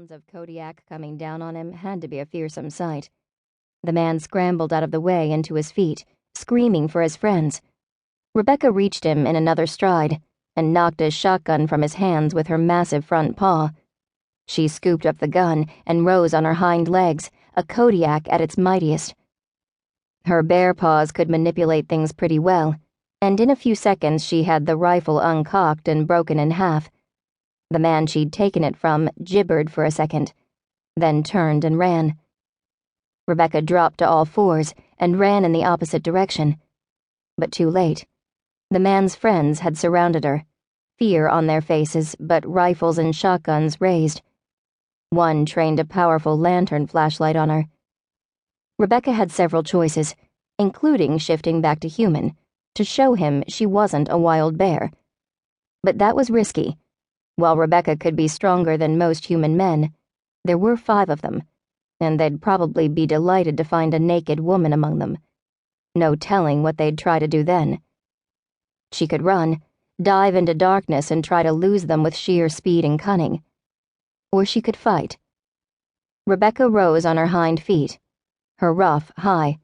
sounds of Kodiak coming down on him had to be a fearsome sight. The man scrambled out of the way and to his feet, screaming for his friends. Rebecca reached him in another stride and knocked his shotgun from his hands with her massive front paw. She scooped up the gun and rose on her hind legs, a Kodiak at its mightiest. Her bare paws could manipulate things pretty well, and in a few seconds she had the rifle uncocked and broken in half. The man she'd taken it from gibbered for a second, then turned and ran. Rebecca dropped to all fours and ran in the opposite direction. But too late. The man's friends had surrounded her, fear on their faces, but rifles and shotguns raised. One trained a powerful lantern flashlight on her. Rebecca had several choices, including shifting back to human, to show him she wasn't a wild bear. But that was risky. While Rebecca could be stronger than most human men, there were 5 of them, and they'd probably be delighted to find a naked woman among them. No telling what they'd try to do then. She could run, dive into darkness and try to lose them with sheer speed and cunning. Or she could fight. Rebecca rose on her hind feet, her ruff high.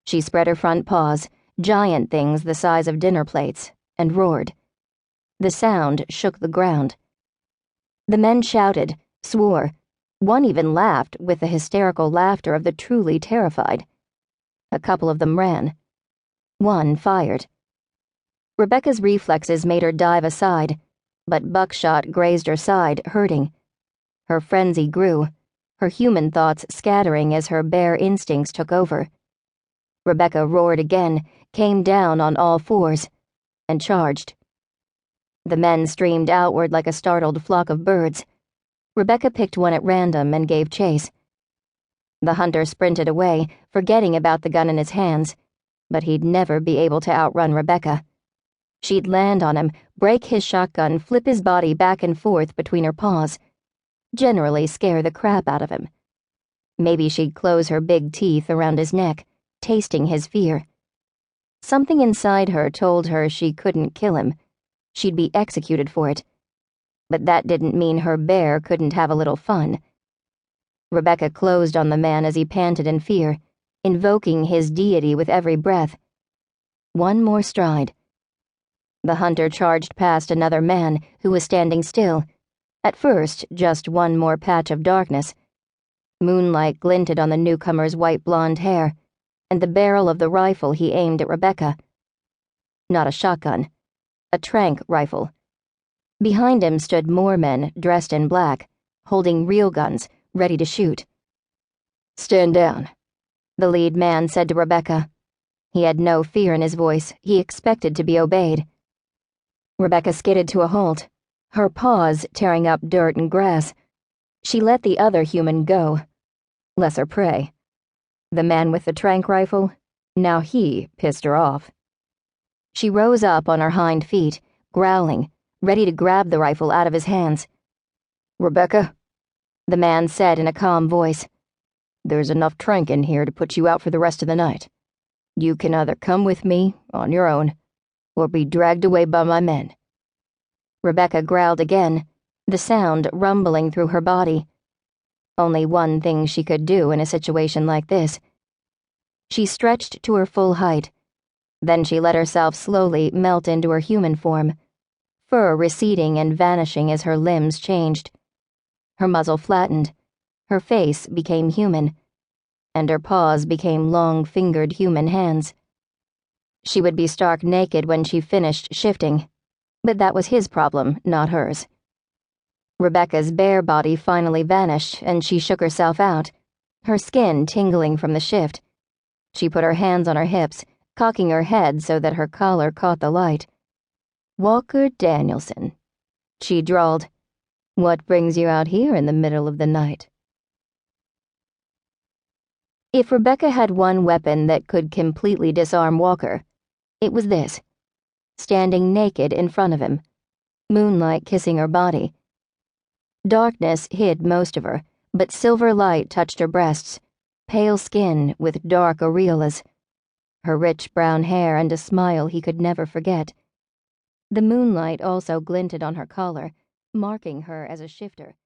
She spread her front paws, giant things the size of dinner plates, and roared. The sound shook the ground. The men shouted, swore. One even laughed with the hysterical laughter of the truly terrified. A couple of them ran. One fired. Rebecca's reflexes made her dive aside, but buckshot grazed her side, hurting. Her frenzy grew, her human thoughts scattering as her bear instincts took over. Rebecca roared again, came down on all fours, and charged. The men streamed outward like a startled flock of birds. Rebecca picked one at random and gave chase. The hunter sprinted away, forgetting about the gun in his hands, but he'd never be able to outrun Rebecca. She'd land on him, break his shotgun, flip his body back and forth between her paws, generally scare the crap out of him. Maybe she'd close her big teeth around his neck, tasting his fear. Something inside her told her she couldn't kill him. She'd be executed for it. But that didn't mean her bear couldn't have a little fun. Rebecca closed on the man as he panted in fear, invoking his deity with every breath. One more stride. The hunter charged past another man who was standing still. At first, just one more patch of darkness. Moonlight glinted on the newcomer's white blonde hair, and the barrel of the rifle he aimed at Rebecca. Not a shotgun. A trank rifle. Behind him stood more men dressed in black, holding real guns, ready to shoot. "Stand down," the lead man said to Rebecca. He had no fear in his voice. He expected to be obeyed. Rebecca skidded to a halt, her paws tearing up dirt and grass. She let the other human go. Lesser prey. The man with the trank rifle, now he pissed her off. She rose up on her hind feet, growling, ready to grab the rifle out of his hands. "Rebecca," the man said in a calm voice, "there's enough trank in here to put you out for the rest of the night. You can either come with me, on your own, or be dragged away by my men." Rebecca growled again, the sound rumbling through her body. Only one thing she could do in a situation like this. She stretched to her full height. Then she let herself slowly melt into her human form, fur receding and vanishing as her limbs changed. Her muzzle flattened, her face became human, and her paws became long-fingered human hands. She would be stark naked when she finished shifting, but that was his problem, not hers. Rebecca's bare body finally vanished, and she shook herself out, her skin tingling from the shift. She put her hands on her hips, cocking her head so that her collar caught the light. "Walker Danielson," she drawled. "What brings you out here in the middle of the night?" If Rebecca had one weapon that could completely disarm Walker, it was this. Standing naked in front of him, moonlight kissing her body. Darkness hid most of her, but silver light touched her breasts, pale skin with dark areolas, her rich brown hair and a smile he could never forget. The moonlight also glinted on her collar, marking her as a shifter.